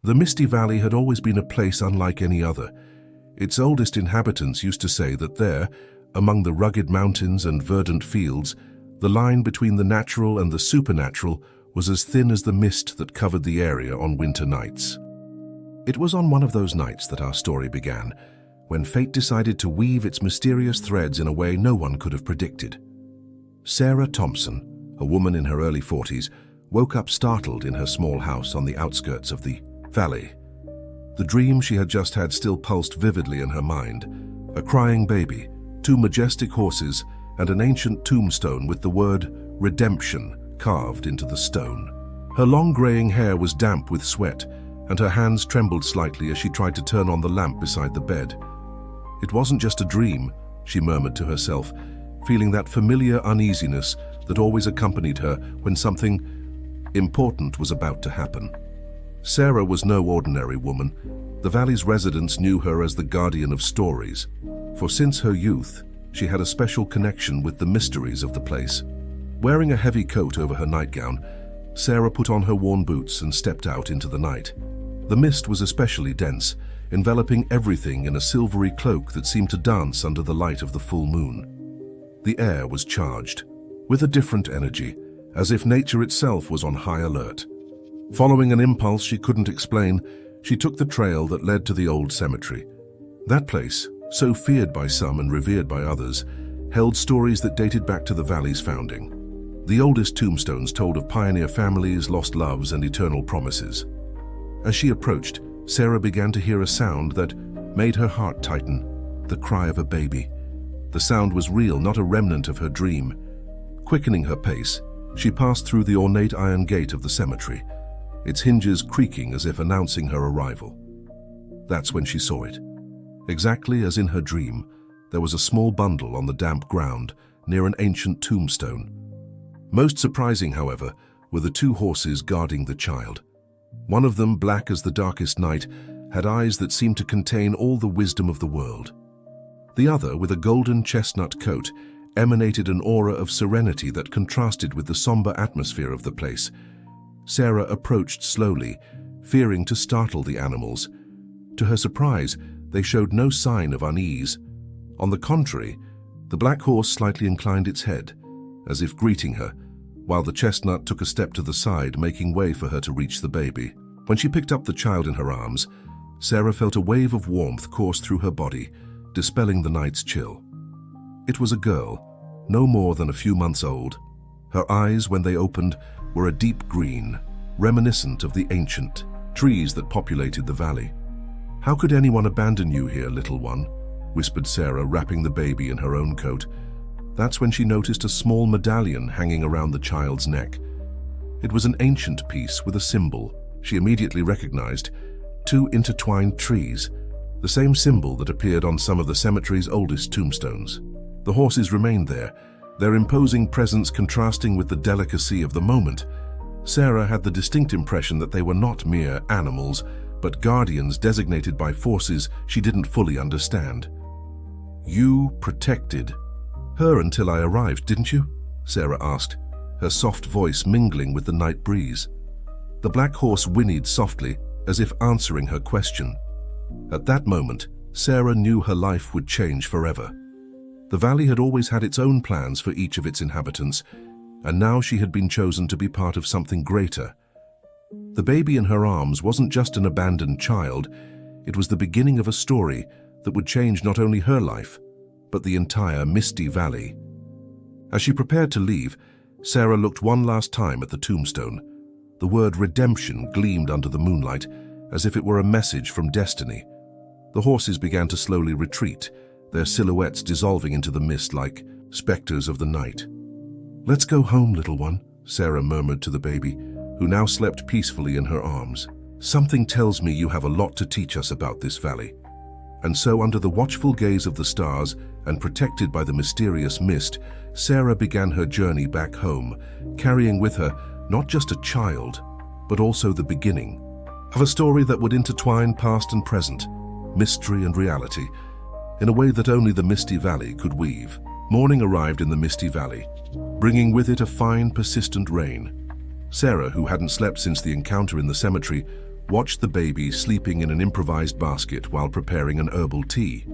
The Misty Valley had always been a place unlike any other. Its oldest inhabitants used to say that there, among the rugged mountains and verdant fields, the line between the natural and the supernatural was as thin as the mist that covered the area on winter nights. It was on one of those nights that our story began, when fate decided to weave its mysterious threads in a way no one could have predicted. Sarah Thompson, a woman in her early 40s, woke up startled in her small house on the outskirts of the valley. The dream she had just had still pulsed vividly in her mind. A crying baby, 2 majestic horses, and an ancient tombstone with the word redemption carved into the stone. Her long graying hair was damp with sweat, and her hands trembled slightly as she tried to turn on the lamp beside the bed. It wasn't just a dream, she murmured to herself, feeling that familiar uneasiness that always accompanied her when something important was about to happen. Sarah was no ordinary woman. The valley's residents knew her as the guardian of stories, for since her youth, she had a special connection with the mysteries of the place. Wearing a heavy coat over her nightgown, Sarah put on her worn boots and stepped out into the night. The mist was especially dense, enveloping everything in a silvery cloak that seemed to dance under the light of the full moon. The air was charged, with a different energy, as if nature itself was on high alert. Following an impulse she couldn't explain, she took the trail that led to the old cemetery. That place, so feared by some and revered by others, held stories that dated back to the valley's founding. The oldest tombstones told of pioneer families, lost loves, and eternal promises. As she approached, Sarah began to hear a sound that made her heart tighten, the cry of a baby. The sound was real, not a remnant of her dream. Quickening her pace, she passed through the ornate iron gate of the cemetery, its hinges creaking as if announcing her arrival. That's when she saw it. Exactly as in her dream, there was a small bundle on the damp ground near an ancient tombstone. Most surprising, however, were the 2 horses guarding the child. One of them, black as the darkest night, had eyes that seemed to contain all the wisdom of the world. The other, with a golden chestnut coat, emanated an aura of serenity that contrasted with the somber atmosphere of the place. Sarah approached slowly, fearing to startle the animals. To her surprise, they showed no sign of unease. On the contrary, the black horse slightly inclined its head, as if greeting her, while the chestnut took a step to the side, making way for her to reach the baby. When she picked up the child in her arms, Sarah felt a wave of warmth course through her body, dispelling the night's chill. It was a girl, no more than a few months old. Her eyes, when they opened, were a deep green, reminiscent of the ancient trees that populated the valley. "How could anyone abandon you here, little one?" whispered Sarah, wrapping the baby in her own coat. That's when she noticed a small medallion hanging around the child's neck. It was an ancient piece with a symbol she immediately recognized: 2 intertwined trees, the same symbol that appeared on some of the cemetery's oldest tombstones. The horses remained there, their imposing presence contrasting with the delicacy of the moment. Sarah had the distinct impression that they were not mere animals, but guardians designated by forces she didn't fully understand. "You protected her until I arrived, didn't you?" Sarah asked, her soft voice mingling with the night breeze. The black horse whinnied softly, as if answering her question. At that moment, Sarah knew her life would change forever. The valley had always had its own plans for each of its inhabitants, and now she had been chosen to be part of something greater. The baby in her arms wasn't just an abandoned child, it was the beginning of a story that would change not only her life, but the entire Misty Valley. As she prepared to leave, Sarah looked one last time at the tombstone. The word redemption gleamed under the moonlight, as if it were a message from destiny. The horses began to slowly retreat, their silhouettes dissolving into the mist like specters of the night. "Let's go home, little one," Sarah murmured to the baby, who now slept peacefully in her arms. "Something tells me you have a lot to teach us about this valley." And so, under the watchful gaze of the stars and protected by the mysterious mist, Sarah began her journey back home, carrying with her not just a child, but also the beginning of a story that would intertwine past and present, mystery and reality, in a way that only the Misty Valley could weave. Morning arrived in the Misty Valley, bringing with it a fine, persistent rain. Sarah, who hadn't slept since the encounter in the cemetery, watched the baby sleeping in an improvised basket while preparing an herbal tea.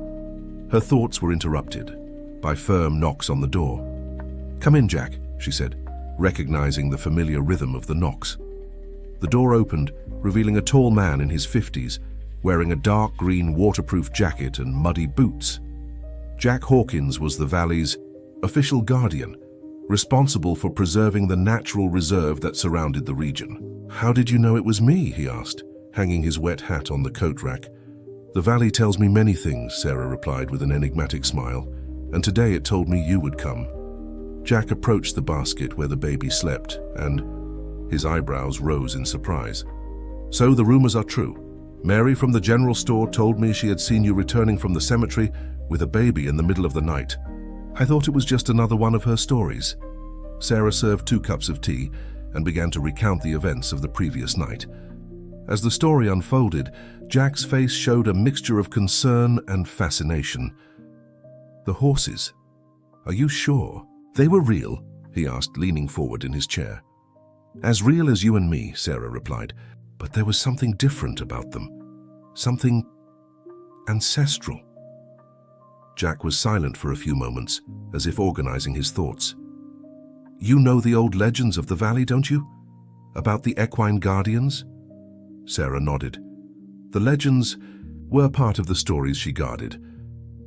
Her thoughts were interrupted by firm knocks on the door. "Come in, Jack," she said, recognizing the familiar rhythm of the knocks. The door opened, revealing a tall man in his 50s, wearing a dark green waterproof jacket and muddy boots. Jack Hawkins was the valley's official guardian, responsible for preserving the natural reserve that surrounded the region. "How did you know it was me?" he asked, hanging his wet hat on the coat rack. "The valley tells me many things," Sarah replied with an enigmatic smile, "and today it told me you would come." Jack approached the basket where the baby slept, and his eyebrows rose in surprise. "So the rumors are true. Mary from the general store told me she had seen you returning from the cemetery with a baby in the middle of the night. I thought it was just another one of her stories." Sarah served 2 cups of tea and began to recount the events of the previous night. As the story unfolded, Jack's face showed a mixture of concern and fascination. "The horses? Are you sure? They were real?" he asked, leaning forward in his chair. "As real as you and me," Sarah replied, "but there was something different about them. Something ancestral." Jack was silent for a few moments, as if organizing his thoughts. "You know the old legends of the valley, don't you? About the equine guardians?" Sarah nodded. The legends were part of the stories she guarded,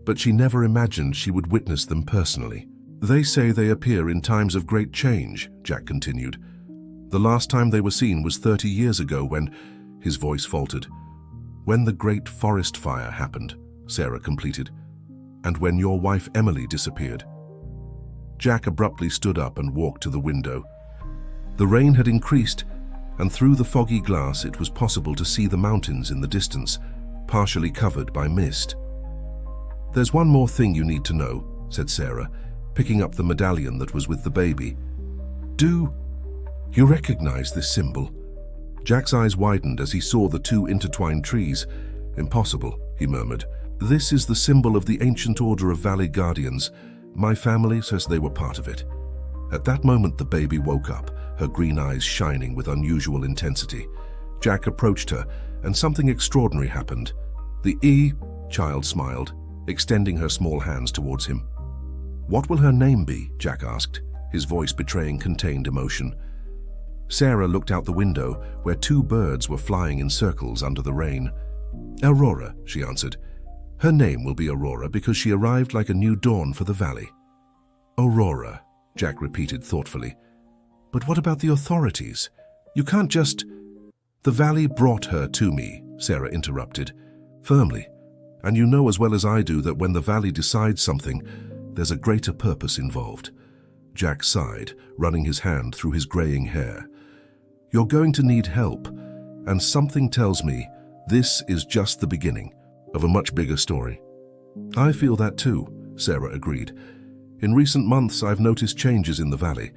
but she never imagined she would witness them personally. "They say they appear in times of great change," Jack continued. "The last time they were seen was 30 years ago when—" his voice faltered. "When the great forest fire happened," Sarah completed, "and when your wife Emily disappeared." Jack abruptly stood up and walked to the window. The rain had increased, and through the foggy glass it was possible to see the mountains in the distance, partially covered by mist. "There's one more thing you need to know," said Sarah, picking up the medallion that was with the baby. "Do you recognize this symbol?" Jack's eyes widened as he saw the 2 intertwined trees. "Impossible," he murmured. "This is the symbol of the ancient order of Valley Guardians. My family says they were part of it." At that moment, the baby woke up, her green eyes shining with unusual intensity. Jack approached her, and something extraordinary happened. "The child smiled, extending her small hands towards him. "What will her name be?" Jack asked, his voice betraying contained emotion. Sarah looked out the window, where 2 birds were flying in circles under the rain. "Aurora," she answered. "Her name will be Aurora because she arrived like a new dawn for the valley." "Aurora," Jack repeated thoughtfully. "But what about the authorities? You can't just—" "The valley brought her to me," Sarah interrupted, firmly. "And you know as well as I do that when the valley decides something, there's a greater purpose involved." Jack sighed, running his hand through his graying hair. "You're going to need help, and something tells me this is just the beginning of a much bigger story." "I feel that too," Sarah agreed. "In recent months, I've noticed changes in the valley.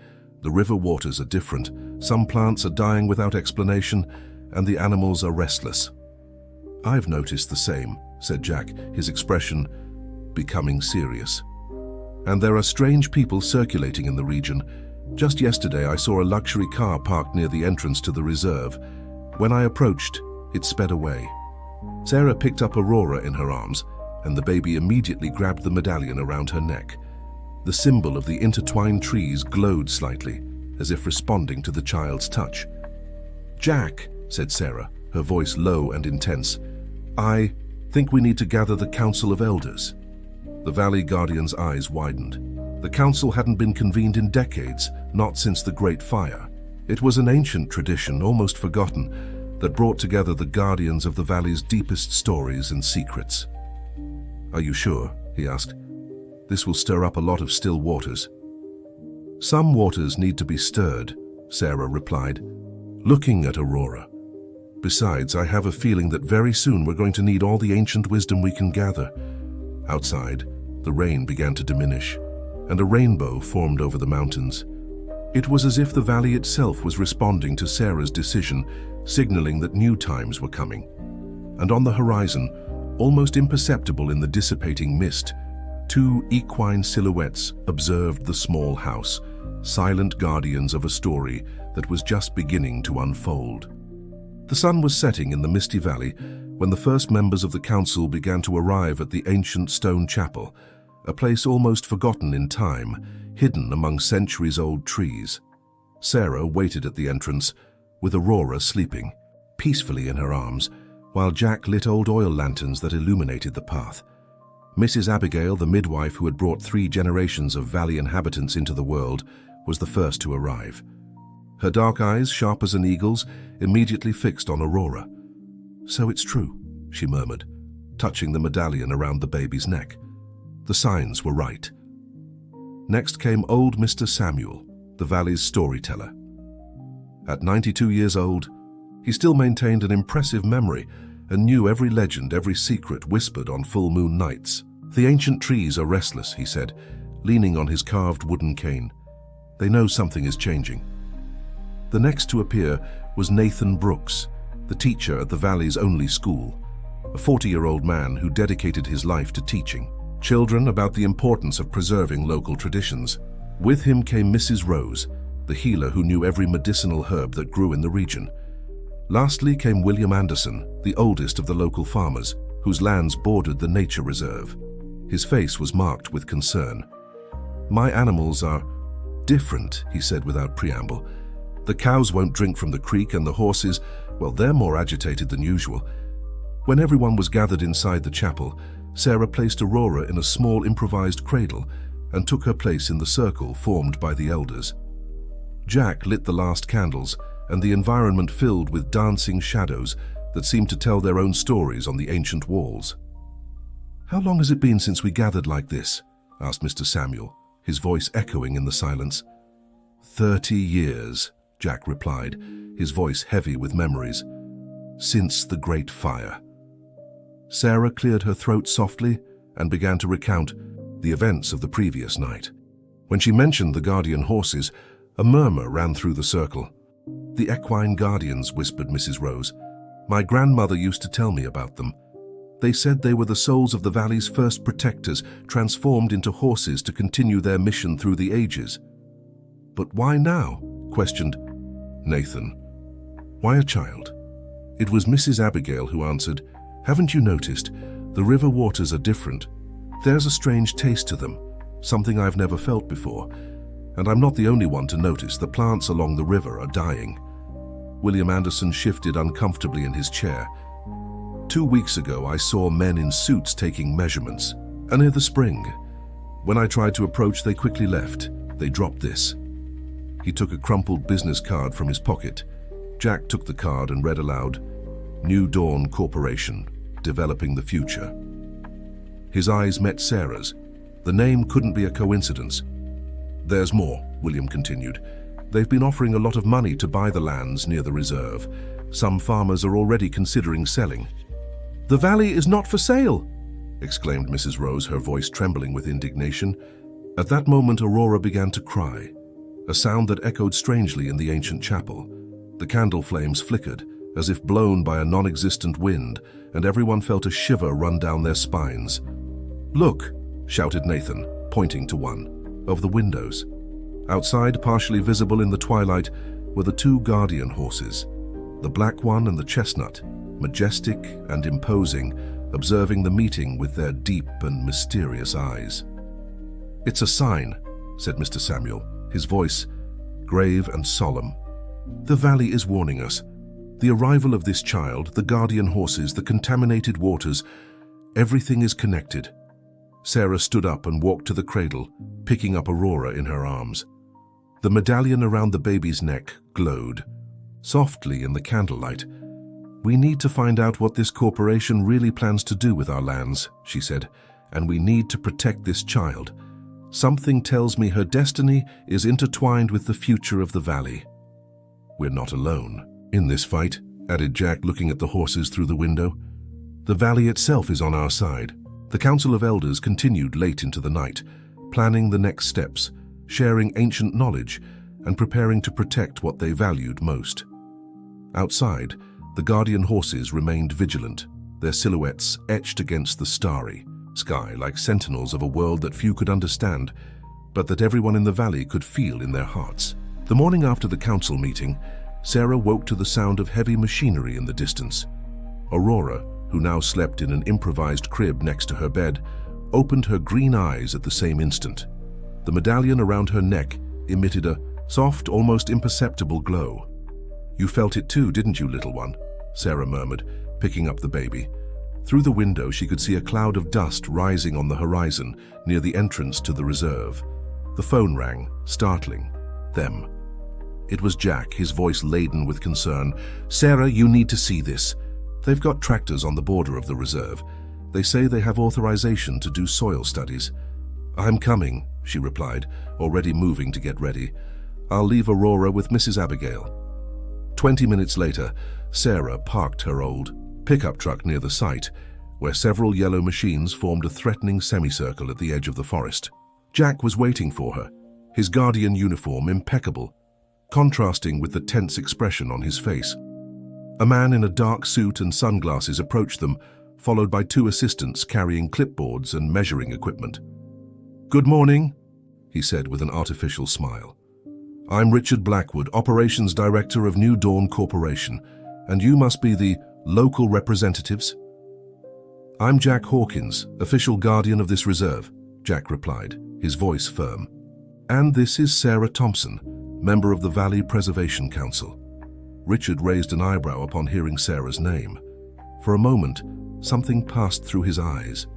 The river waters are different, some plants are dying without explanation, and the animals are restless." "I've noticed the same," said Jack, his expression becoming serious. "And there are strange people circulating in the region. Just yesterday, I saw a luxury car parked near the entrance to the reserve. When I approached, it sped away." Sarah picked up Aurora in her arms, and the baby immediately grabbed the medallion around her neck. The symbol of the intertwined trees glowed slightly, as if responding to the child's touch. "Jack," said Sarah, her voice low and intense, "I think we need to gather the Council of Elders." The Valley Guardian's eyes widened. The council hadn't been convened in decades, not since the Great Fire. It was an ancient tradition, almost forgotten, that brought together the guardians of the valley's deepest stories and secrets. "Are you sure?" he asked. "This will stir up a lot of still waters." "Some waters need to be stirred," Sarah replied, looking at Aurora. "Besides, I have a feeling that very soon we're going to need all the ancient wisdom we can gather." Outside, the rain began to diminish, and a rainbow formed over the mountains. It was as if the valley itself was responding to Sarah's decision, signaling that new times were coming. And on the horizon, almost imperceptible in the dissipating mist, 2 equine silhouettes observed the small house, silent guardians of a story that was just beginning to unfold. The sun was setting in the misty valley when the first members of the council began to arrive at the ancient stone chapel, a place almost forgotten in time, hidden among centuries-old trees. Sarah waited at the entrance, with Aurora sleeping peacefully in her arms, while Jack lit old oil lanterns that illuminated the path. Mrs. Abigail, the midwife who had brought 3 generations of valley inhabitants into the world, was the first to arrive. Her dark eyes, sharp as an eagle's, immediately fixed on Aurora. "So it's true," she murmured, touching the medallion around the baby's neck. The signs were right. Next came old Mr. Samuel, the valley's storyteller. At 92 years old, he still maintained an impressive memory and knew every legend, every secret whispered on full moon nights. "The ancient trees are restless," he said, leaning on his carved wooden cane. "They know something is changing." The next to appear was Nathan Brooks, the teacher at the valley's only school, a 40-year-old man who dedicated his life to teaching children about the importance of preserving local traditions. With him came Mrs. Rose, the healer who knew every medicinal herb that grew in the region. Lastly came William Anderson, the oldest of the local farmers, whose lands bordered the nature reserve. His face was marked with concern. "My animals are different," he said without preamble. "The cows won't drink from the creek, and the horses, well, they're more agitated than usual." When everyone was gathered inside the chapel, Sarah placed Aurora in a small improvised cradle and took her place in the circle formed by the elders. Jack lit the last candles, and the environment filled with dancing shadows that seemed to tell their own stories on the ancient walls. "How long has it been since we gathered like this?" asked Mr. Samuel, his voice echoing in the silence. 30 years, Jack replied, his voice heavy with memories. "Since the Great Fire." Sarah cleared her throat softly and began to recount the events of the previous night. When she mentioned the guardian horses, a murmur ran through the circle. "The equine guardians," whispered Mrs. Rose. "My grandmother used to tell me about them. They said they were the souls of the valley's first protectors, transformed into horses to continue their mission through the ages." "But why now?" questioned Nathan. "Why a child?" It was Mrs. Abigail who answered, "Haven't you noticed? The river waters are different. There's a strange taste to them, something I've never felt before. And I'm not the only one to notice the plants along the river are dying." William Anderson shifted uncomfortably in his chair. 2 weeks ago, I saw men in suits taking measurements, near the spring. When I tried to approach, they quickly left. They dropped this. He took a crumpled business card from his pocket. Jack took the card and read aloud, "New Dawn Corporation, developing the future." His eyes met Sarah's. The name couldn't be a coincidence. "There's more," William continued. "They've been offering a lot of money to buy the lands near the reserve. Some farmers are already considering selling." "The valley is not for sale!" exclaimed Mrs. Rose, her voice trembling with indignation. At that moment, Aurora began to cry, a sound that echoed strangely in the ancient chapel. The candle flames flickered, as if blown by a non-existent wind, and everyone felt a shiver run down their spines. "Look!" shouted Nathan, pointing to one of the windows. Outside, partially visible in the twilight, were the 2 guardian horses, the black one and the chestnut, majestic and imposing, observing the meeting with their deep and mysterious eyes. "It's a sign," said Mr. Samuel, his voice grave and solemn. "The valley is warning us. The arrival of this child, the guardian horses, the contaminated waters, everything is connected." Sarah stood up and walked to the cradle, picking up Aurora in her arms. The medallion around the baby's neck glowed softly in the candlelight. "We need to find out what this corporation really plans to do with our lands," she said, "and we need to protect this child. Something tells me her destiny is intertwined with the future of the valley." "We're not alone in this fight," added Jack, looking at the horses through the window. "The valley itself is on our side." The Council of Elders continued late into the night, planning the next steps, sharing ancient knowledge, and preparing to protect what they valued most. Outside, the guardian horses remained vigilant, their silhouettes etched against the starry sky like sentinels of a world that few could understand, but that everyone in the valley could feel in their hearts. The morning after the council meeting, Sarah woke to the sound of heavy machinery in the distance. Aurora, who now slept in an improvised crib next to her bed, opened her green eyes at the same instant. The medallion around her neck emitted a soft, almost imperceptible glow. "You felt it too, didn't you, little one?" Sarah murmured, picking up the baby. Through the window, she could see a cloud of dust rising on the horizon near the entrance to the reserve. The phone rang, startling them. It was Jack, his voice laden with concern. "Sarah, you need to see this. They've got tractors on the border of the reserve. They say they have authorization to do soil studies." "I'm coming," she replied, already moving to get ready. "I'll leave Aurora with Mrs. Abigail." 20 minutes later, Sarah parked her old pickup truck near the site, where several yellow machines formed a threatening semicircle at the edge of the forest. Jack was waiting for her, his guardian uniform impeccable, contrasting with the tense expression on his face. A man in a dark suit and sunglasses approached them, followed by 2 assistants carrying clipboards and measuring equipment. "Good morning," he said with an artificial smile. "I'm Richard Blackwood, Operations Director of New Dawn Corporation, and you must be the local representatives?" "I'm Jack Hawkins, official guardian of this reserve," Jack replied, his voice firm. "And this is Sarah Thompson, member of the Valley Preservation Council." Richard raised an eyebrow upon hearing Sarah's name. For a moment, something passed through his eyes.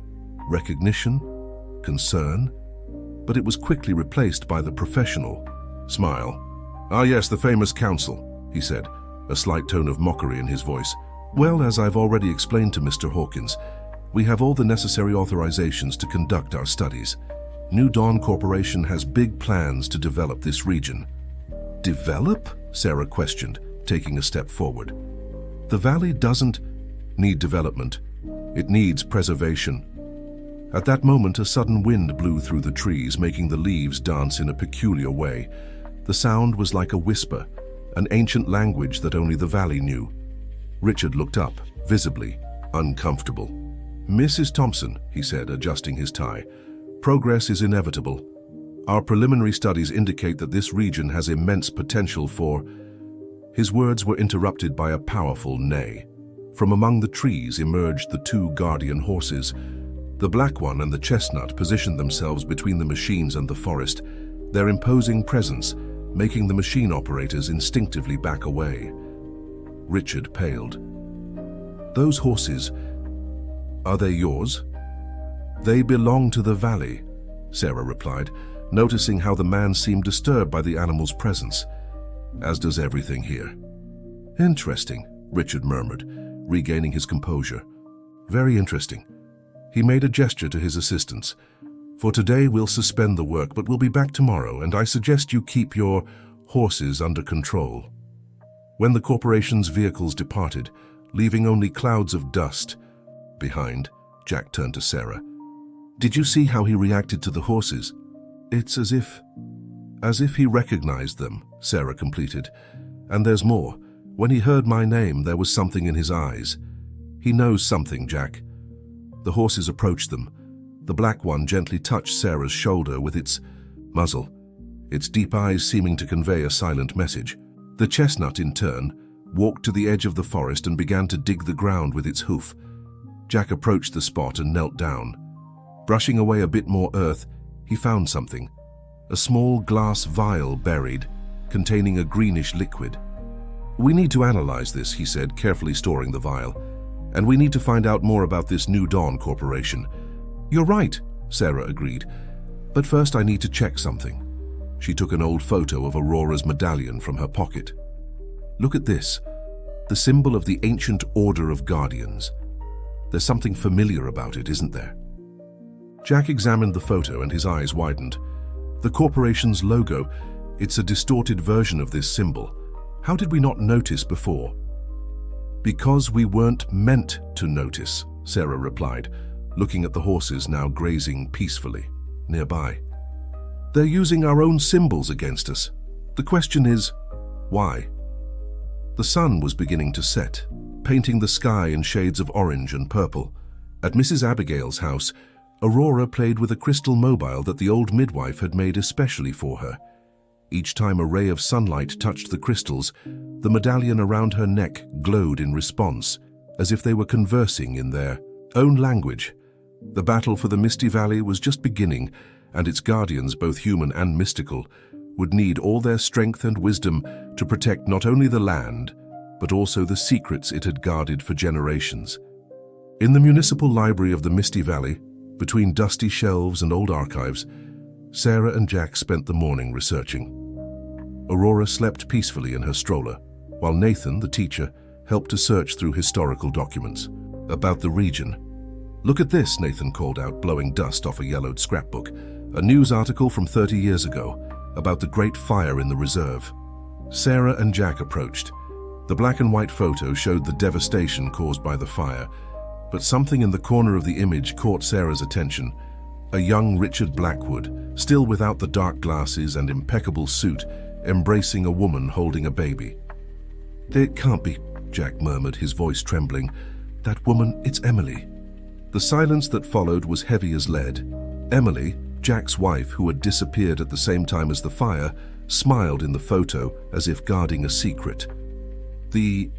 Recognition? Concern? But it was quickly replaced by the professional smile. "Ah yes, the famous council," he said, a slight tone of mockery in his voice. "Well, as I've already explained to Mr. Hawkins, we have all the necessary authorizations to conduct our studies. New Dawn Corporation has big plans to develop this region." "Develop?" Sarah questioned, taking a step forward. "The valley doesn't need development. It needs preservation." At that moment, a sudden wind blew through the trees, making the leaves dance in a peculiar way. The sound was like a whisper, an ancient language that only the valley knew. Richard looked up, visibly uncomfortable. "Mrs. Thompson," he said, adjusting his tie, "progress is inevitable. Our preliminary studies indicate that this region has immense potential for—" His words were interrupted by a powerful neigh. From among the trees emerged the 2 guardian horses. The black one and the chestnut positioned themselves between the machines and the forest, their imposing presence making the machine operators instinctively back away. Richard paled. "Those horses, are they yours?" "They belong to the valley," Sarah replied, noticing how the man seemed disturbed by the animal's presence. "As does everything here." "Interesting," Richard murmured, regaining his composure. "Very interesting." He made a gesture to his assistants. "For today we'll suspend the work, but we'll be back tomorrow, and I suggest you keep your horses under control." When the corporation's vehicles departed, leaving only clouds of dust behind, Jack turned to Sarah. "Did you see how he reacted to the horses?" "It's as if he recognized them," Sarah completed. "And there's more. When he heard my name, there was something in his eyes. He knows something, Jack." The horses approached them. The black one gently touched Sarah's shoulder with its muzzle, its deep eyes seeming to convey a silent message. The chestnut, in turn, walked to the edge of the forest and began to dig the ground with its hoof. Jack approached the spot and knelt down. Brushing away a bit more earth, he found something. A small glass vial buried, containing a greenish liquid. "We need to analyze this," he said, carefully storing the vial. "And we need to find out more about this New Dawn Corporation." "You're right," Sarah agreed. "But first I need to check something." She took an old photo of Aurora's medallion from her pocket. "Look at this, the symbol of the ancient Order of Guardians. There's something familiar about it, isn't there?" Jack examined the photo and his eyes widened. The corporation's logo, it's a distorted version of this symbol. How did we not notice before? "Because we weren't meant to notice," Sarah replied, looking at the horses now grazing peacefully nearby. "They're using our own symbols against us. The question is, why?" The sun was beginning to set, painting the sky in shades of orange and purple. At Mrs. Abigail's house, Aurora played with a crystal mobile that the old midwife had made especially for her. Each time a ray of sunlight touched the crystals, the medallion around her neck glowed in response, as if they were conversing in their own language. The battle for the Misty Valley was just beginning, and its guardians, both human and mystical, would need all their strength and wisdom to protect not only the land, but also the secrets it had guarded for generations. In the municipal library of the Misty Valley, between dusty shelves and old archives, Sarah and Jack spent the morning researching. Aurora slept peacefully in her stroller, while Nathan, the teacher, helped to search through historical documents about the region. "Look at this," Nathan called out, blowing dust off a yellowed scrapbook. "A news article from 30 years ago about the Great Fire in the reserve." Sarah and Jack approached. The black and white photo showed the devastation caused by the fire, but something in the corner of the image caught Sarah's attention. A young Richard Blackwood, still without the dark glasses and impeccable suit, embracing a woman holding a baby. "It can't be," Jack murmured, his voice trembling. "That woman, it's Emily." The silence that followed was heavy as lead. Emily, Jack's wife, who had disappeared at the same time as the fire, smiled in the photo as if guarding a secret. The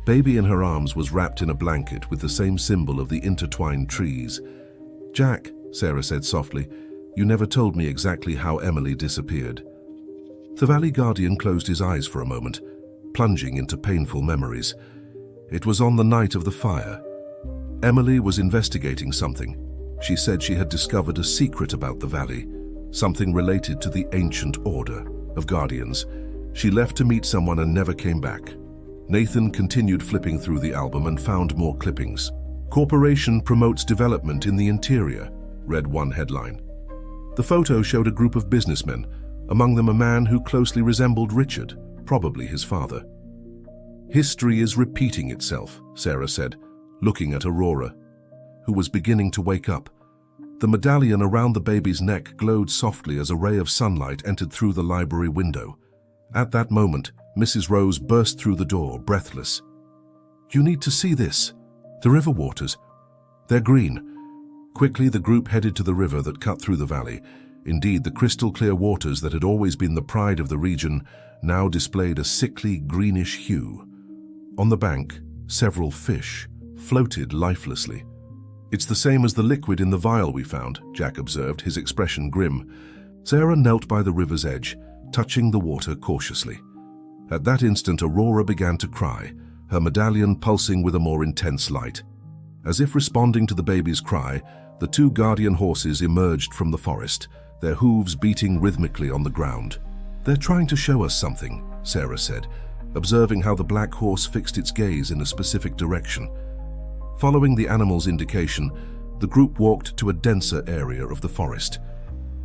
baby in her arms was wrapped in a blanket with the same symbol of the intertwined trees. "Jack," Sarah said softly, "you never told me exactly how Emily disappeared." The Valley Guardian closed his eyes for a moment, plunging into painful memories. It was on the night of the fire. Emily was investigating something. She said she had discovered a secret about the valley, something related to the ancient order of guardians. She left to meet someone and never came back. Nathan continued flipping through the album and found more clippings. "Corporation promotes development in the interior," read one headline. The photo showed a group of businessmen, among them a man who closely resembled Richard, probably his father. "History is repeating itself," Sarah said, looking at Aurora, who was beginning to wake up. The medallion around the baby's neck glowed softly as a ray of sunlight entered through the library window. At that moment, Mrs. Rose burst through the door, breathless. "You need to see this. The river waters. They're green." Quickly, the group headed to the river that cut through the valley. Indeed, the crystal-clear waters that had always been the pride of the region now displayed a sickly greenish hue. On the bank, several fish floated lifelessly. "It's the same as the liquid in the vial we found," Jack observed, his expression grim. Sarah knelt by the river's edge, touching the water cautiously. At that instant, Aurora began to cry, her medallion pulsing with a more intense light. As if responding to the baby's cry, the two guardian horses emerged from the forest, their hooves beating rhythmically on the ground. "They're trying to show us something," Sarah said, observing how the black horse fixed its gaze in a specific direction. Following the animal's indication, the group walked to a denser area of the forest.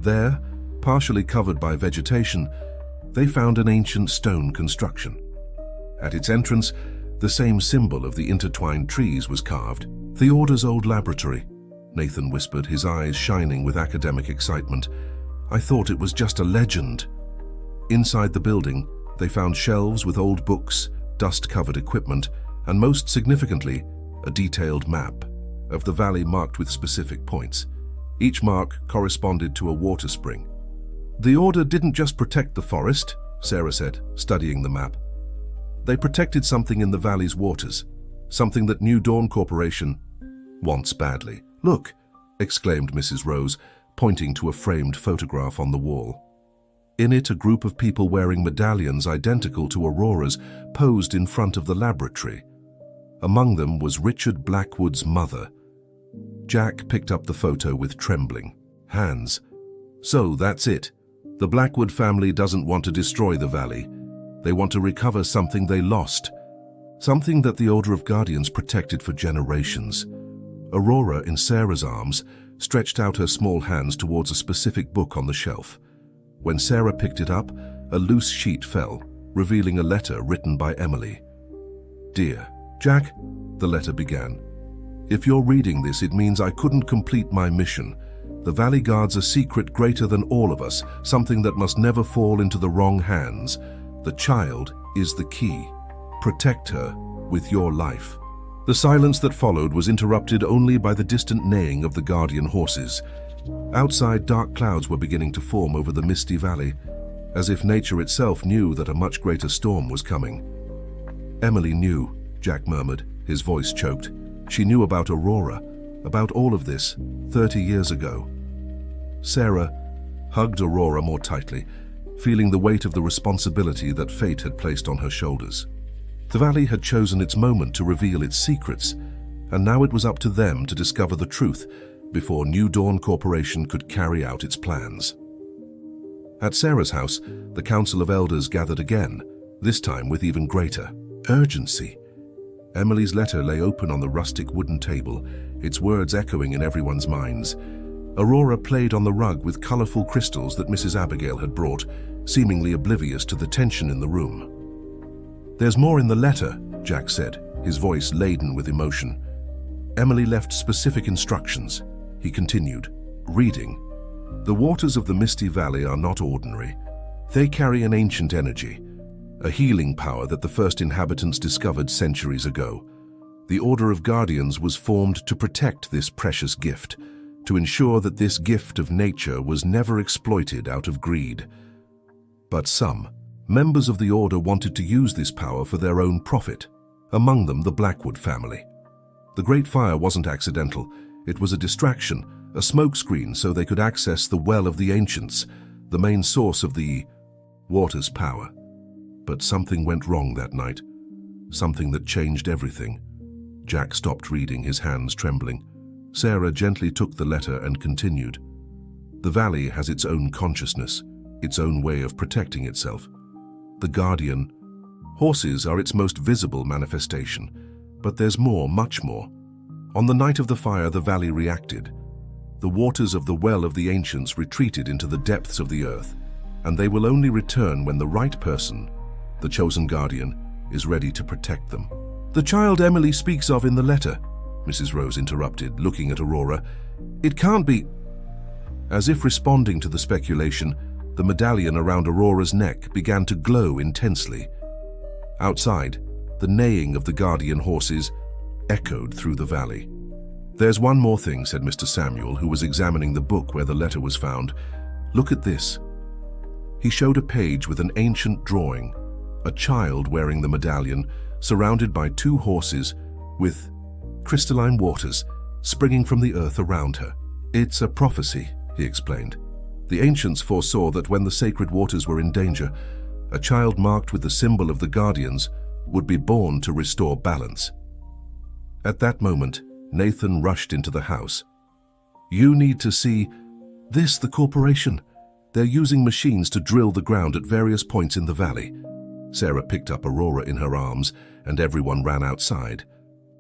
There, partially covered by vegetation, they found an ancient stone construction. At its entrance, the same symbol of the intertwined trees was carved. "The Order's old laboratory," Nathan whispered, his eyes shining with academic excitement. "I thought it was just a legend." Inside the building, they found shelves with old books, dust-covered equipment, and most significantly, a detailed map of the valley marked with specific points. Each mark corresponded to a water spring. "The Order didn't just protect the forest," Sarah said, studying the map. "They protected something in the valley's waters, something that New Dawn Corporation wants badly." "Look," exclaimed Mrs. Rose, pointing to a framed photograph on the wall. In it, a group of people wearing medallions identical to Aurora's posed in front of the laboratory. Among them was Richard Blackwood's mother. Jack picked up the photo with trembling hands. "So that's it. The Blackwood family doesn't want to destroy the valley. They want to recover something they lost, something that the Order of Guardians protected for generations." Aurora, in Sarah's arms, stretched out her small hands towards a specific book on the shelf. When Sarah picked it up, a loose sheet fell, revealing a letter written by Emily. "Dear Jack," the letter began. "If you're reading this, it means I couldn't complete my mission. The Valley guards a secret greater than all of us, something that must never fall into the wrong hands. The child is the key. Protect her with your life." The silence that followed was interrupted only by the distant neighing of the guardian horses. Outside, dark clouds were beginning to form over the misty valley. as if nature itself knew that a much greater storm was coming. Emily knew, Jack murmured, his voice choked. She knew about Aurora, about all of this, 30 years ago. Sarah hugged Aurora more tightly, feeling the weight of the responsibility that fate had placed on her shoulders. The valley had chosen its moment to reveal its secrets, and now it was up to them to discover the truth before New Dawn Corporation could carry out its plans. At Sarah's house, the Council of Elders gathered again, this time with even greater urgency. Emily's letter lay open on the rustic wooden table, its words echoing in everyone's minds. Aurora played on the rug with colorful crystals that Mrs. Abigail had brought, seemingly oblivious to the tension in the room. "There's more in the letter," Jack said, his voice laden with emotion. Emily left specific instructions. He continued, reading. "The waters of the Misty Valley are not ordinary. They carry an ancient energy, a healing power that the first inhabitants discovered centuries ago. The Order of Guardians was formed to protect this precious gift, to ensure that this gift of nature was never exploited out of greed. But some members of the Order wanted to use this power for their own profit, among them the Blackwood family. The Great Fire wasn't accidental. It was a distraction, a smokescreen so they could access the Well of the Ancients, the main source of the water's power. But something went wrong that night, something that changed everything." Jack stopped reading, his hands trembling. Sarah gently took the letter and continued. "The valley has its own consciousness, its own way of protecting itself. The Guardian horses are its most visible manifestation, but there's more, much more. On the night of the fire, the valley reacted. The waters of the Well of the Ancients retreated into the depths of the earth, and they will only return when the right person, the chosen guardian, is ready to protect them." "The child Emily speaks of in the letter," Mrs. Rose interrupted, looking at Aurora. "It can't be—" As if responding to the speculation, the medallion around Aurora's neck began to glow intensely. Outside, the neighing of the guardian horses echoed through the valley. "There's one more thing," said Mr. Samuel, who was examining the book where the letter was found. "Look at this." He showed a page with an ancient drawing, a child wearing the medallion, surrounded by two horses with crystalline waters springing from the earth around her. "It's a prophecy," he explained. "The ancients foresaw that when the sacred waters were in danger, a child marked with the symbol of the Guardians would be born to restore balance." At that moment, Nathan rushed into the house. "You need to see this, the corporation. They're using machines to drill the ground at various points in the valley." Sarah picked up Aurora in her arms, and everyone ran outside.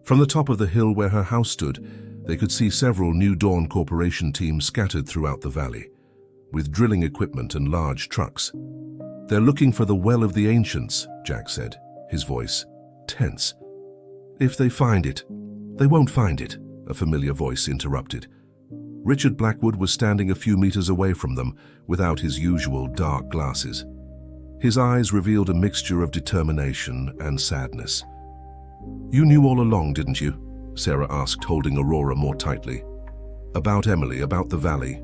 From the top of the hill where her house stood, they could see several New Dawn Corporation teams scattered throughout the valley, with drilling equipment and large trucks. "They're looking for the Well of the Ancients," Jack said, his voice tense. "If they find it, they won't find it," a familiar voice interrupted. Richard Blackwood was standing a few meters away from them, without his usual dark glasses. His eyes revealed a mixture of determination and sadness. "You knew all along, didn't you?" Sarah asked, holding Aurora more tightly. "About Emily, about the valley."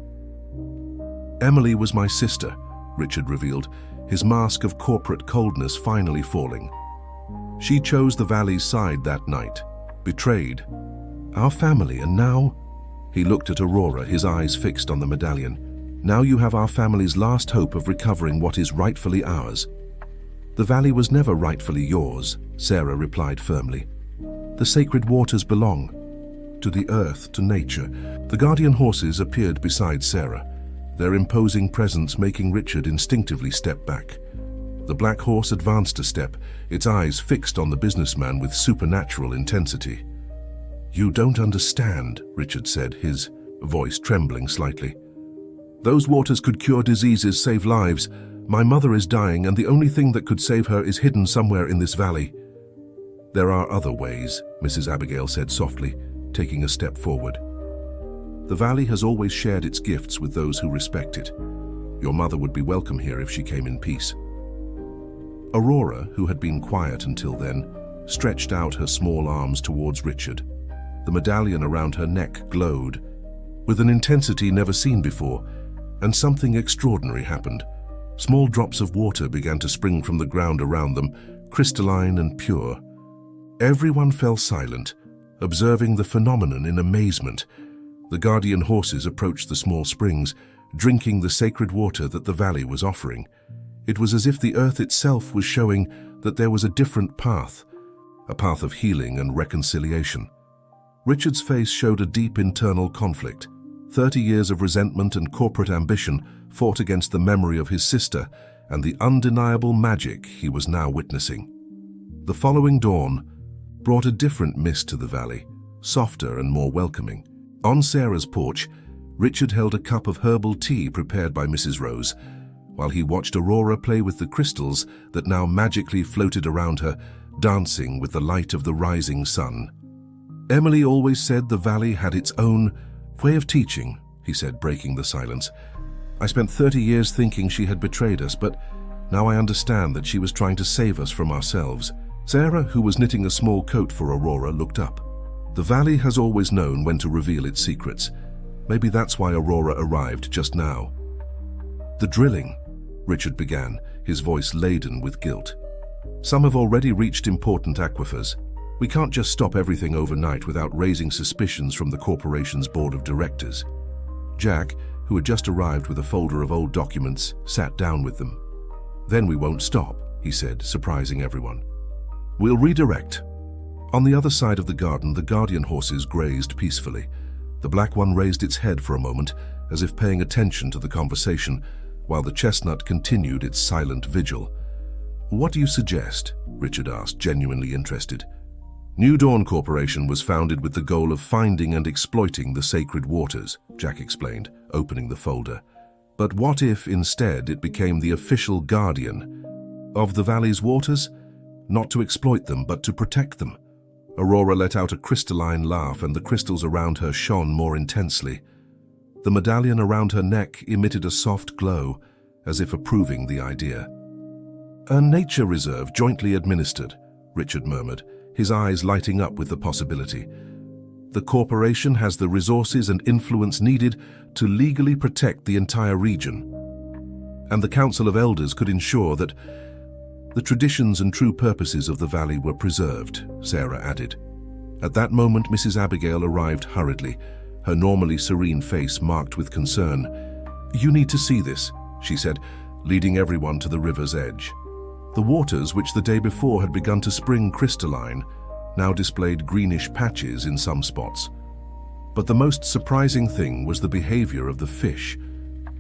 "Emily was my sister," Richard revealed, his mask of corporate coldness finally falling. "She chose the valley's side that night, betrayed our family, and now—" He looked at Aurora, his eyes fixed on the medallion. "Now you have our family's last hope of recovering what is rightfully ours." "The valley was never rightfully yours," Sarah replied firmly. "The sacred waters belong to the earth, to nature." The guardian horses appeared beside Sarah, their imposing presence making Richard instinctively step back. The black horse advanced a step, its eyes fixed on the businessman with supernatural intensity. "You don't understand," Richard said, his voice trembling slightly. "Those waters could cure diseases, save lives. My mother is dying, and the only thing that could save her is hidden somewhere in this valley." "There are other ways," Mrs. Abigail said softly, taking a step forward. "The valley has always shared its gifts with those who respect it. Your mother would be welcome here if she came in peace." Aurora, who had been quiet until then, stretched out her small arms towards Richard. The medallion around her neck glowed, with an intensity never seen before, and something extraordinary happened. Small drops of water began to spring from the ground around them, crystalline and pure. Everyone fell silent, observing the phenomenon in amazement. The guardian horses approached the small springs, drinking the sacred water that the valley was offering. It was as if the earth itself was showing that there was a different path, a path of healing and reconciliation. Richard's face showed a deep internal conflict. 30 years of resentment and corporate ambition fought against the memory of his sister and the undeniable magic he was now witnessing. The following dawn brought a different mist to the valley, softer and more welcoming. On Sarah's porch, Richard held a cup of herbal tea prepared by Mrs. Rose, while he watched Aurora play with the crystals that now magically floated around her, dancing with the light of the rising sun. Emily always said the valley had its own way of teaching, he said, breaking the silence. I spent 30 years thinking she had betrayed us, but now I understand that she was trying to save us from ourselves. Sarah, who was knitting a small coat for Aurora, looked up. The valley has always known when to reveal its secrets. Maybe that's why Aurora arrived just now. The drilling, Richard began, his voice laden with guilt. Some have already reached important aquifers. We can't just stop everything overnight without raising suspicions from the corporation's board of directors. Jack, who had just arrived with a folder of old documents, sat down with them. Then we won't stop, he said, surprising everyone. We'll redirect. On the other side of the garden, the guardian horses grazed peacefully. The black one raised its head for a moment, as if paying attention to the conversation, while the chestnut continued its silent vigil. What do you suggest? Richard asked, genuinely interested. New Dawn Corporation was founded with the goal of finding and exploiting the sacred waters, Jack explained, opening the folder. But what if, instead, it became the official guardian of the valley's waters? Not to exploit them, but to protect them. Aurora let out a crystalline laugh, and the crystals around her shone more intensely. The medallion around her neck emitted a soft glow, as if approving the idea. A nature reserve jointly administered, Richard murmured, his eyes lighting up with the possibility. The corporation has the resources and influence needed to legally protect the entire region. And the Council of Elders could ensure that the traditions and true purposes of the valley were preserved, Sarah added. At that moment, Mrs. Abigail arrived hurriedly, her normally serene face marked with concern. You need to see this, she said, leading everyone to the river's edge. The waters, which the day before had begun to spring crystalline, now displayed greenish patches in some spots. But the most surprising thing was the behavior of the fish.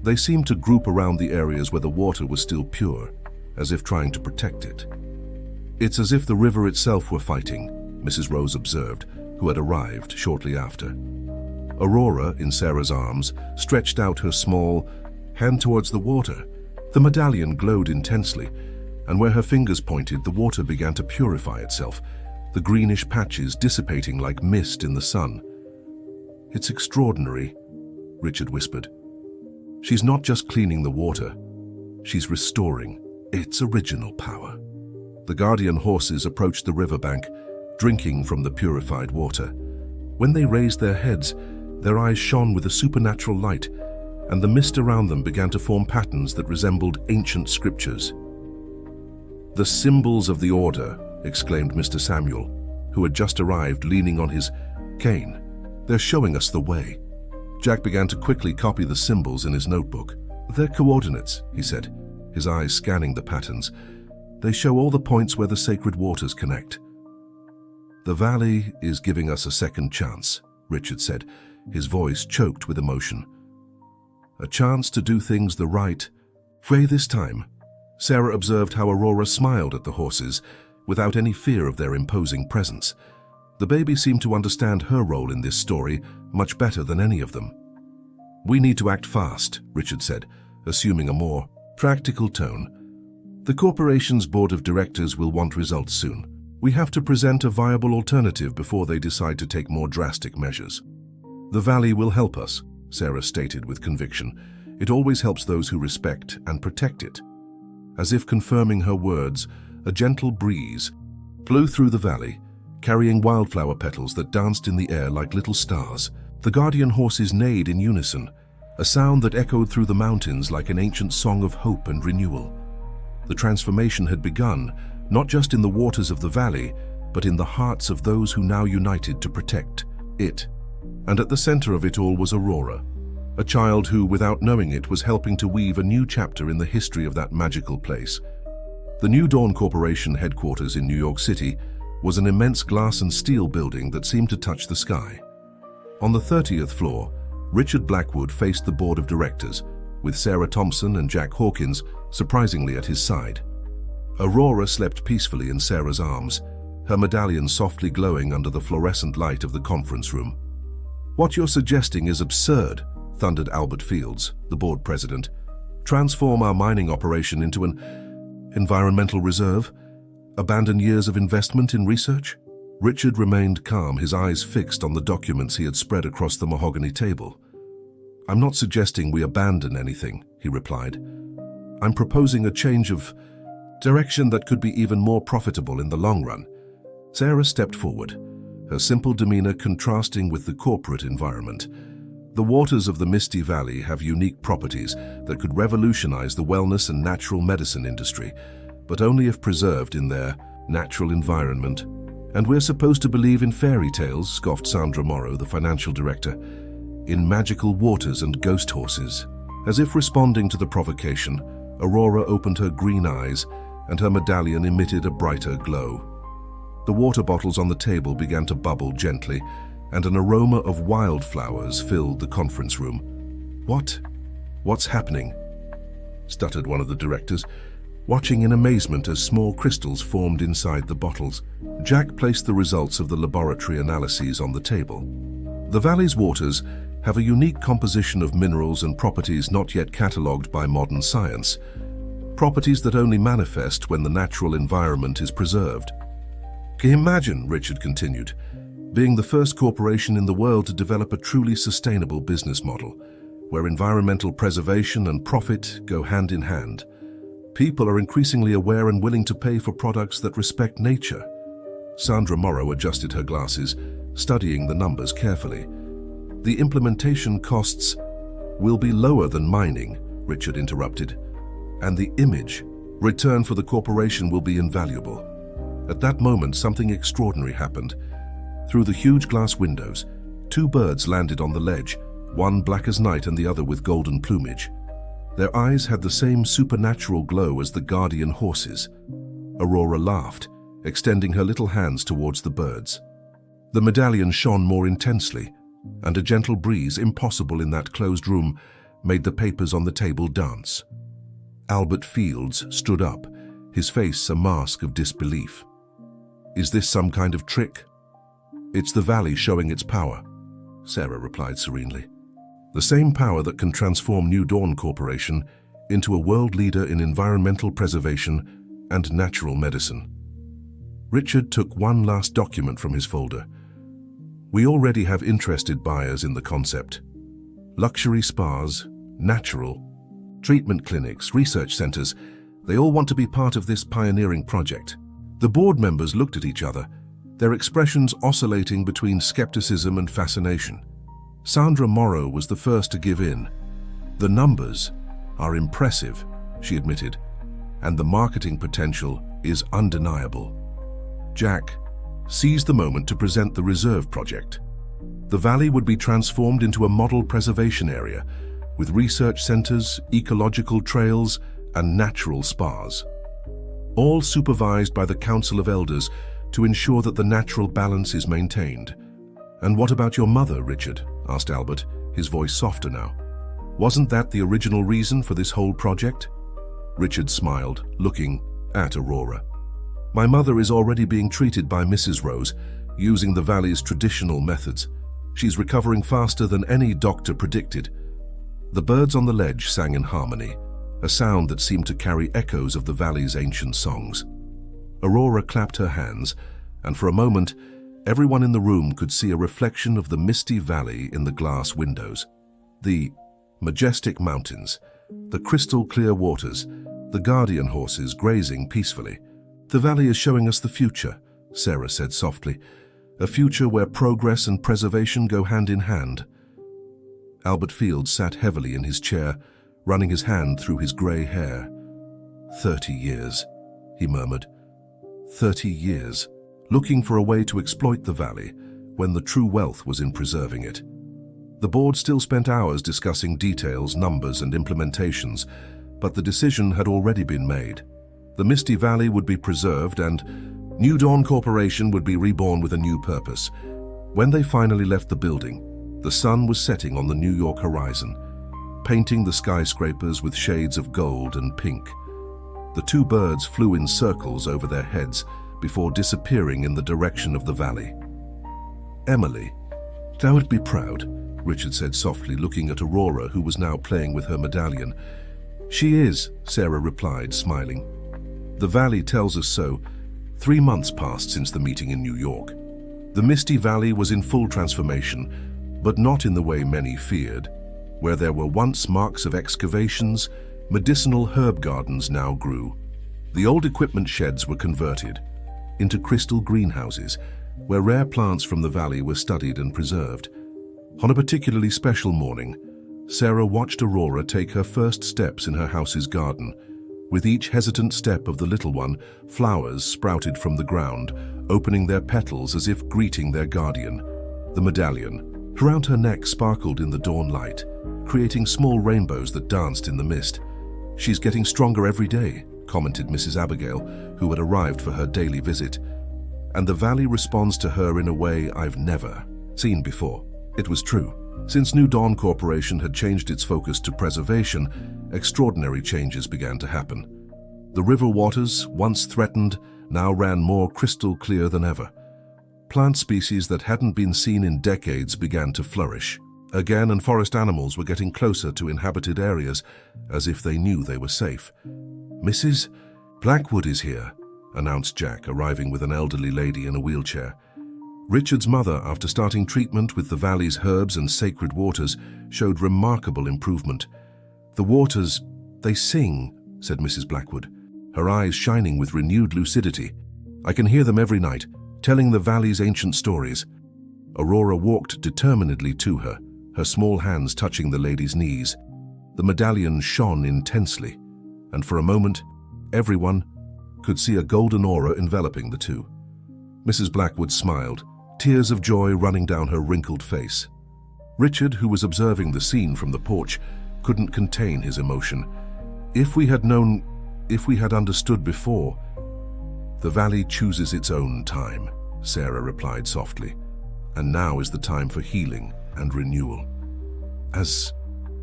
They seemed to group around the areas where the water was still pure, as if trying to protect it. It's as if the river itself were fighting, Mrs. Rose observed, who had arrived shortly after. Aurora, in Sarah's arms, stretched out her small hand towards the water. The medallion glowed intensely, and where her fingers pointed, the water began to purify itself, the greenish patches dissipating like mist in the sun. It's extraordinary, Richard whispered. She's not just cleaning the water, she's restoring its original power. The guardian horses approached the riverbank, drinking from the purified water. When they raised their heads, their eyes shone with a supernatural light, and the mist around them began to form patterns that resembled ancient scriptures. The symbols of the order, exclaimed Mr. Samuel, who had just arrived leaning on his cane. They're showing us the way. Jack began to quickly copy the symbols in his notebook. They're coordinates, he said, his eyes scanning the patterns. They show all the points where the sacred waters connect. The valley is giving us a second chance, Richard said, his voice choked with emotion. A chance to do things the right way this time. Sarah observed how Aurora smiled at the horses, without any fear of their imposing presence. The baby seemed to understand her role in this story much better than any of them. We need to act fast, Richard said, assuming a more practical tone. The corporation's board of directors will want results soon. We have to present a viable alternative before they decide to take more drastic measures. The valley will help us, Sarah stated with conviction. It always helps those who respect and protect it. As if confirming her words, a gentle breeze blew through the valley, carrying wildflower petals that danced in the air like little stars. The guardian horses neighed in unison, a sound that echoed through the mountains like an ancient song of hope and renewal. The transformation had begun, not just in the waters of the valley, but in the hearts of those who now united to protect it. And at the center of it all was Aurora, a child who, without knowing it, was helping to weave a new chapter in the history of that magical place. The New Dawn Corporation headquarters in New York City was an immense glass and steel building that seemed to touch the sky. On the 30th floor, Richard Blackwood faced the board of directors, with Sarah Thompson and Jack Hawkins surprisingly at his side. Aurora slept peacefully in Sarah's arms, her medallion softly glowing under the fluorescent light of the conference room. "What you're suggesting is absurd," thundered Albert Fields, the board president. "Transform our mining operation into an environmental reserve? Abandon years of investment in research?" Richard remained calm, his eyes fixed on the documents he had spread across the mahogany table. "I'm not suggesting we abandon anything," he replied. "I'm proposing a change of direction that could be even more profitable in the long run." Sarah stepped forward, her simple demeanor contrasting with the corporate environment. "The waters of the Misty Valley have unique properties that could revolutionize the wellness and natural medicine industry, but only if preserved in their natural environment. And we're supposed to believe in fairy tales," scoffed Sandra Morrow, the financial director. "In magical waters and ghost horses." As if responding to the provocation, Aurora opened her green eyes and her medallion emitted a brighter glow. The water bottles on the table began to bubble gently, and an aroma of wildflowers filled the conference room. What's happening?" stuttered one of the directors, watching in amazement as small crystals formed inside the bottles. Jack placed the results of the laboratory analyses on the table. "The valley's waters have a unique composition of minerals and properties not yet catalogued by modern science, properties that only manifest when the natural environment is preserved." "Can you imagine," Richard continued, "being the first corporation in the world to develop a truly sustainable business model, where environmental preservation and profit go hand in hand? People are increasingly aware and willing to pay for products that respect nature." Sandra Morrow adjusted her glasses, studying the numbers carefully. "The implementation costs will be lower than mining," Richard interrupted, "and the image return for the corporation will be invaluable." At that moment, something extraordinary happened. Through the huge glass windows, two birds landed on the ledge, one black as night and the other with golden plumage. Their eyes had the same supernatural glow as the guardian horses. Aurora laughed, extending her little hands towards the birds. The medallion shone more intensely, and a gentle breeze, impossible in that closed room, made the papers on the table dance. Albert Fields stood up, his face a mask of disbelief. "Is this some kind of trick?" "It's the valley showing its power," Sarah replied serenely. "The same power that can transform New Dawn Corporation into a world leader in environmental preservation and natural medicine." Richard took one last document from his folder. "We already have interested buyers in the concept. Luxury spas, natural, treatment clinics, research centers, they all want to be part of this pioneering project." The board members looked at each other, their expressions oscillating between skepticism and fascination. Sandra Morrow was the first to give in. "The numbers are impressive," she admitted, "and the marketing potential is undeniable." Jack seized the moment to present the reserve project. The valley would be transformed into a model preservation area, with research centers, ecological trails, and natural spas, all supervised by the Council of Elders to ensure that the natural balance is maintained. "And what about your mother, Richard?" asked Albert, his voice softer now. "Wasn't that the original reason for this whole project?" Richard smiled, looking at Aurora. "My mother is already being treated by Mrs. Rose, using the valley's traditional methods. She's recovering faster than any doctor predicted." The birds on the ledge sang in harmony, a sound that seemed to carry echoes of the valley's ancient songs. Aurora clapped her hands, and for a moment, everyone in the room could see a reflection of the misty valley in the glass windows. The majestic mountains, the crystal-clear waters, the guardian horses grazing peacefully. "The valley is showing us the future," Sarah said softly, "a future where progress and preservation go hand in hand." Albert Fields sat heavily in his chair, running his hand through his grey hair. 30 years, he murmured. 30 years, looking for a way to exploit the valley when the true wealth was in preserving it. The board still spent hours discussing details, numbers, and implementations, but the decision had already been made. The Misty Valley would be preserved and New Dawn Corporation would be reborn with a new purpose. When they finally left the building, the sun was setting on the New York horizon, painting the skyscrapers with shades of gold and pink. The two birds flew in circles over their heads before disappearing in the direction of the valley. "Emily, thou art be proud," Richard said softly, looking at Aurora, who was now playing with her medallion. "She is," Sarah replied, smiling. "The valley tells us so. 3 months passed since the meeting in New York. The Misty Valley was in full transformation, but not in the way many feared. Where there were once marks of excavations, medicinal herb gardens now grew. The old equipment sheds were converted into crystal greenhouses, where rare plants from the valley were studied and preserved. On a particularly special morning, Sarah watched Aurora take her first steps in her house's garden. With each hesitant step of the little one, flowers sprouted from the ground, opening their petals as if greeting their guardian. The medallion around her neck sparkled in the dawn light, creating small rainbows that danced in the mist. "She's getting stronger every day," commented Mrs. Abigail, who had arrived for her daily visit. "And the valley responds to her in a way I've never seen before." It was true. Since New Dawn Corporation had changed its focus to preservation, extraordinary changes began to happen. The river waters, once threatened, now ran more crystal clear than ever. Plant species that hadn't been seen in decades began to flourish again, and forest animals were getting closer to inhabited areas, as if they knew they were safe. "Mrs. Blackwood is here," announced Jack, arriving with an elderly lady in a wheelchair. Richard's mother, after starting treatment with the valley's herbs and sacred waters, showed remarkable improvement. "The waters, they sing," said Mrs. Blackwood, her eyes shining with renewed lucidity. "I can hear them every night, telling the valley's ancient stories." Aurora walked determinedly to her, her small hands touching the lady's knees. The medallion shone intensely, and for a moment, everyone could see a golden aura enveloping the two. Mrs. Blackwood smiled, tears of joy running down her wrinkled face. Richard, who was observing the scene from the porch, couldn't contain his emotion. If we had understood before." "The valley chooses its own time," Sarah replied softly, "and now is the time for healing and renewal." As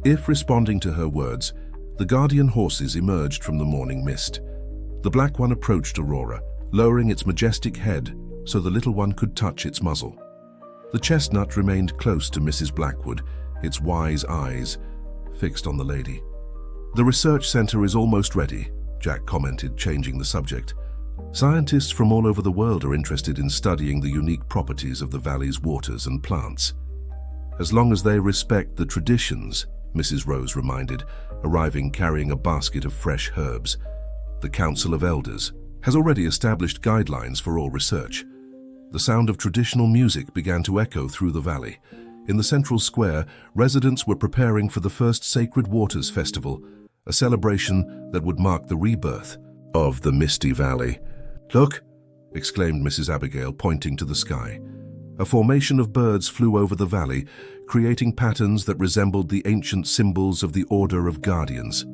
if responding to her words, the guardian horses emerged from the morning mist. The black one approached Aurora, lowering its majestic head so the little one could touch its muzzle. The chestnut remained close to Mrs. Blackwood, its wise eyes fixed on the lady. "The research center is almost ready," Jack commented, changing the subject. "Scientists from all over the world are interested in studying the unique properties of the valley's waters and plants. As long as they respect the traditions," Mrs. Rose reminded, arriving carrying a basket of fresh herbs. "The Council of Elders has already established guidelines for all research." The sound of traditional music began to echo through the valley. In the central square, residents were preparing for the first Sacred Waters Festival, a celebration that would mark the rebirth of the Misty Valley. "Look!" exclaimed Mrs. Abigail, pointing to the sky. A formation of birds flew over the valley, creating patterns that resembled the ancient symbols of the Order of Guardians.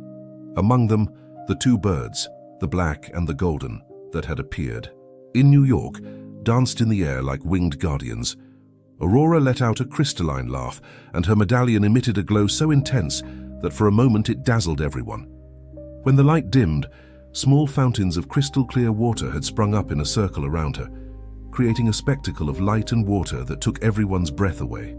Among them, the two birds, the black and the golden, that had appeared in New York, danced in the air like winged guardians. Aurora let out a crystalline laugh, and her medallion emitted a glow so intense that for a moment it dazzled everyone. When the light dimmed, small fountains of crystal-clear water had sprung up in a circle around her, creating a spectacle of light and water that took everyone's breath away.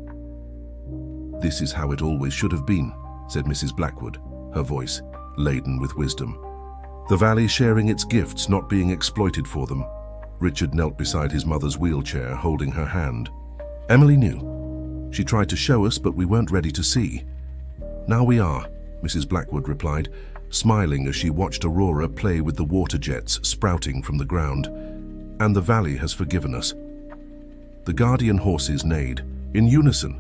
"This is how it always should have been," said Mrs. Blackwood, her voice laden with wisdom. "The valley sharing its gifts, not being exploited for them." Richard knelt beside his mother's wheelchair, holding her hand. "Emily knew. She tried to show us, but we weren't ready to see. Now we are," Mrs. Blackwood replied, smiling as she watched Aurora play with the water jets sprouting from the ground. "And the valley has forgiven us." The guardian horses neighed, in unison,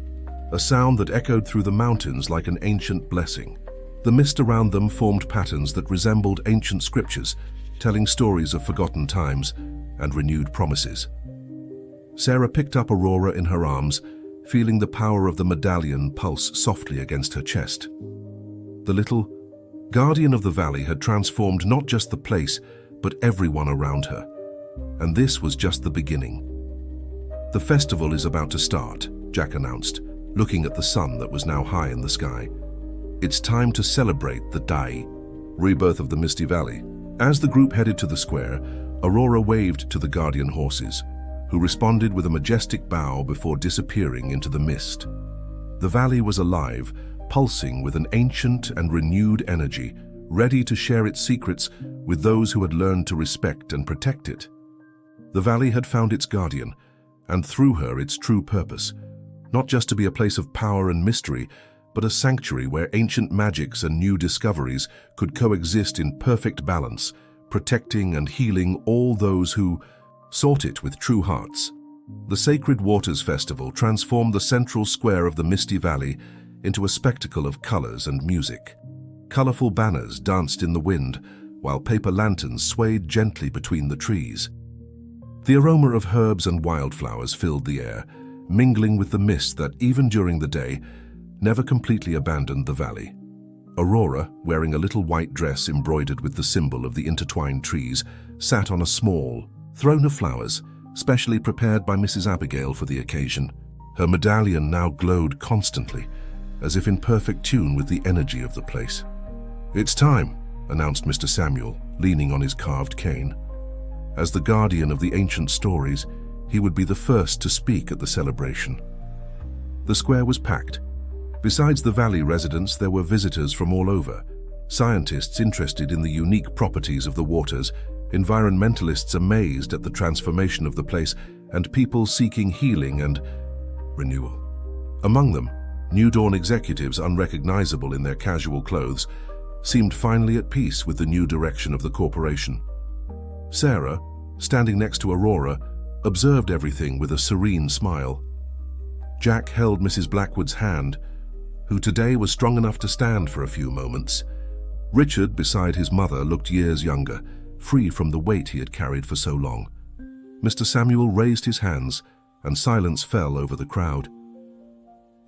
a sound that echoed through the mountains like an ancient blessing. The mist around them formed patterns that resembled ancient scriptures, telling stories of forgotten times and renewed promises. Sarah picked up Aurora in her arms, feeling the power of the medallion pulse softly against her chest. The little guardian of the valley had transformed not just the place, but everyone around her. And this was just the beginning. "The festival is about to start," Jack announced, looking at the sun that was now high in the sky. "It's time to celebrate the Dai, rebirth of the Misty Valley." As the group headed to the square, Aurora waved to the guardian horses, who responded with a majestic bow before disappearing into the mist. The valley was alive, pulsing with an ancient and renewed energy, ready to share its secrets with those who had learned to respect and protect it. The valley had found its guardian, and through her its true purpose, not just to be a place of power and mystery, but a sanctuary where ancient magics and new discoveries could coexist in perfect balance, protecting and healing all those who sought it with true hearts. The Sacred Waters Festival transformed the central square of the Misty Valley into a spectacle of colors and music. Colorful banners danced in the wind, while paper lanterns swayed gently between the trees. The aroma of herbs and wildflowers filled the air, mingling with the mist that, even during the day, never completely abandoned the valley. Aurora, wearing a little white dress embroidered with the symbol of the intertwined trees, sat on a small throne of flowers, specially prepared by Mrs. Abigail for the occasion. Her medallion now glowed constantly, as if in perfect tune with the energy of the place. "It's time," announced Mr. Samuel, leaning on his carved cane. As the guardian of the ancient stories, he would be the first to speak at the celebration. The square was packed. Besides the valley residents, there were visitors from all over. Scientists interested in the unique properties of the waters, environmentalists amazed at the transformation of the place, and people seeking healing and renewal. Among them, New Dawn executives, unrecognizable in their casual clothes, seemed finally at peace with the new direction of the corporation. Sarah, standing next to Aurora, observed everything with a serene smile. Jack held Mrs. Blackwood's hand, who today was strong enough to stand for a few moments. Richard, beside his mother, looked years younger, free from the weight he had carried for so long. Mr. Samuel raised his hands, and silence fell over the crowd.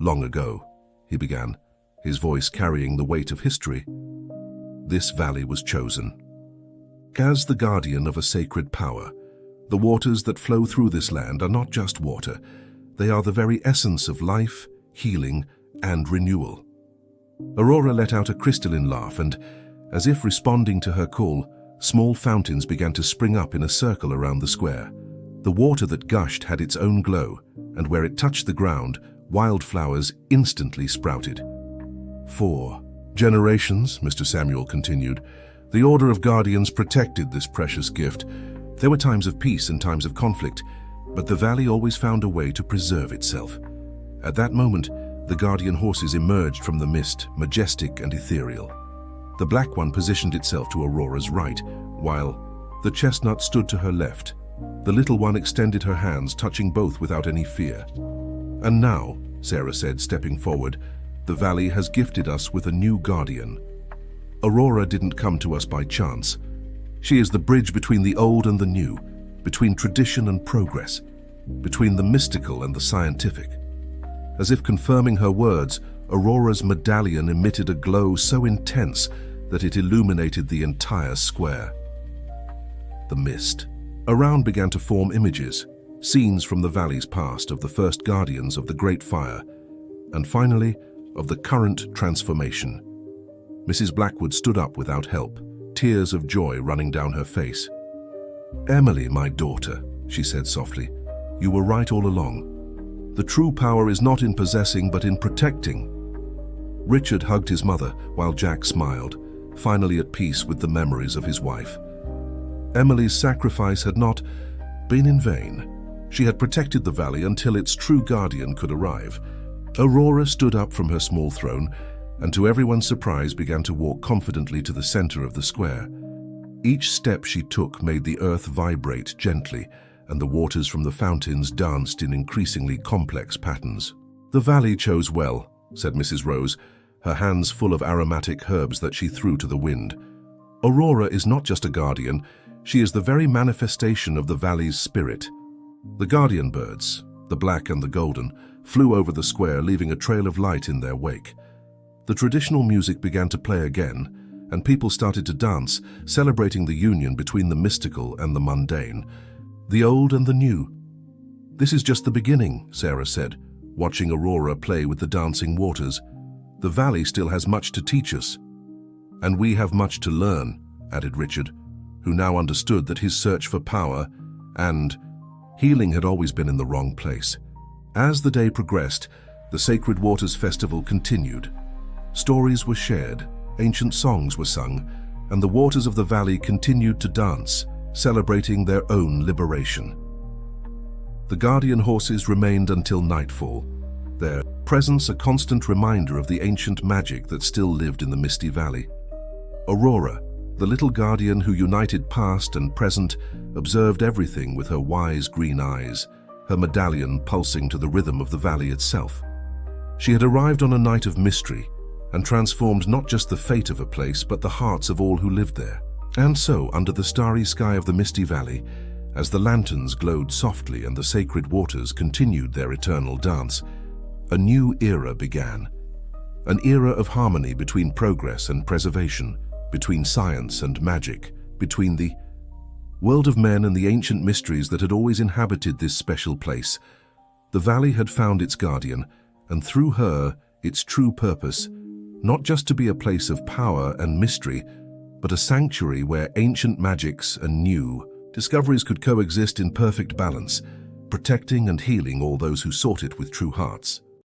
"Long ago," he began, his voice carrying the weight of history, "this valley was chosen. As the guardian of a sacred power, the waters that flow through this land are not just water. They are the very essence of life, healing, and renewal." Aurora let out a crystalline laugh, and, as if responding to her call, small fountains began to spring up in a circle around the square. The water that gushed had its own glow, and where it touched the ground, wildflowers instantly sprouted. "For generations," Mr. Samuel continued, "the Order of Guardians protected this precious gift. There were times of peace and times of conflict, but the valley always found a way to preserve itself. At that moment, the guardian horses emerged from the mist, majestic and ethereal. The black one positioned itself to Aurora's right, while the chestnut stood to her left. The little one extended her hands, touching both without any fear. "And now," Sarah said, stepping forward, "the valley has gifted us with a new guardian. Aurora didn't come to us by chance. She is the bridge between the old and the new, between tradition and progress, between the mystical and the scientific." As if confirming her words, Aurora's medallion emitted a glow so intense that it illuminated the entire square. The mist. Around began to form images, scenes from the valley's past of the first guardians of the Great Fire, and finally, of the current transformation. Mrs. Blackwood stood up without help, tears of joy running down her face. "Emily, my daughter," she said softly, "you were right all along. The true power is not in possessing, but in protecting." Richard hugged his mother, while Jack smiled, finally at peace with the memories of his wife. Emily's sacrifice had not been in vain. She had protected the valley until its true guardian could arrive. Aurora stood up from her small throne, and to everyone's surprise began to walk confidently to the center of the square. Each step she took made the earth vibrate gently, and the waters from the fountains danced in increasingly complex patterns. "The valley chose well," said Mrs. Rose, her hands full of aromatic herbs that she threw to the wind. "Aurora is not just a guardian, she is the very manifestation of the valley's spirit." The guardian birds, the black and the golden, flew over the square, leaving a trail of light in their wake. The traditional music began to play again, and people started to dance, celebrating the union between the mystical and the mundane, the old and the new. "This is just the beginning," Sarah said, watching Aurora play with the dancing waters. "The valley still has much to teach us." "And we have much to learn," added Richard, who now understood that his search for power and healing had always been in the wrong place. As the day progressed, the Sacred Waters Festival continued. Stories were shared, ancient songs were sung, and the waters of the valley continued to dance, celebrating their own liberation. The guardian horses remained until nightfall, their presence a constant reminder of the ancient magic that still lived in the misty valley. Aurora, the little guardian who united past and present, observed everything with her wise green eyes, her medallion pulsing to the rhythm of the valley itself. She had arrived on a night of mystery and transformed not just the fate of a place but the hearts of all who lived there. And so, under the starry sky of the misty valley, as the lanterns glowed softly and the sacred waters continued their eternal dance, a new era began. An era of harmony between progress and preservation, between science and magic, between the world of men and the ancient mysteries that had always inhabited this special place. The valley had found its guardian, and through her, its true purpose, not just to be a place of power and mystery, but a sanctuary where ancient magics and new discoveries could coexist in perfect balance, protecting and healing all those who sought it with true hearts.